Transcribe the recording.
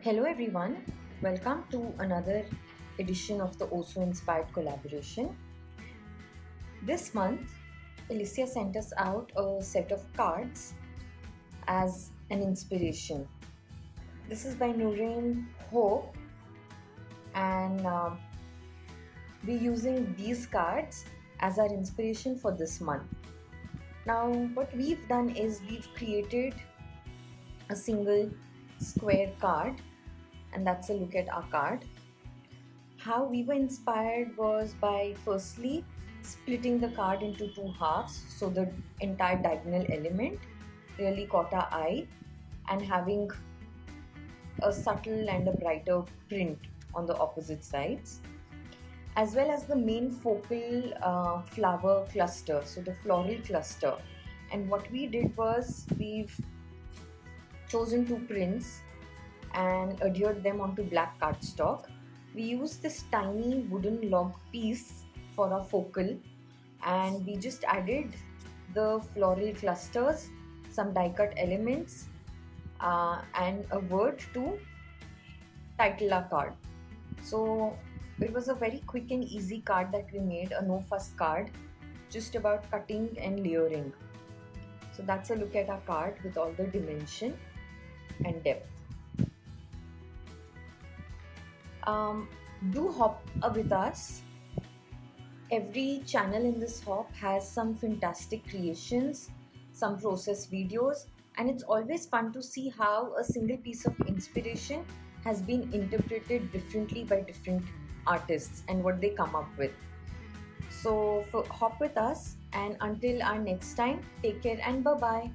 Hello everyone, welcome to another edition of the OSO Inspired Collaboration. This month, Alicia sent us out a set of cards as an inspiration. This is by Noreen Hope, and we're using these cards as our inspiration for this month. Now, what we've done is we've created a single square card, and that's a look at our card. How we were inspired was by firstly splitting the card into two halves, so the entire diagonal element really caught our eye, and having a subtle and a brighter print on the opposite sides, as well as the main focal flower cluster, so the floral cluster. And what we did was we've chosen two prints and adhered them onto black cardstock. We used this tiny wooden log piece for our focal, and we just added the floral clusters, some die cut elements, and a word to title our card. So it was a very quick and easy card that we made, a no fuss card, just about cutting and layering. So that's a look at our card with all the dimension and depth. Do hop with us. Every channel in this hop has some fantastic creations, some process videos, and it's always fun to see how a single piece of inspiration has been interpreted differently by different artists and what they come up with. So hop with us, and until our next time, take care and bye bye.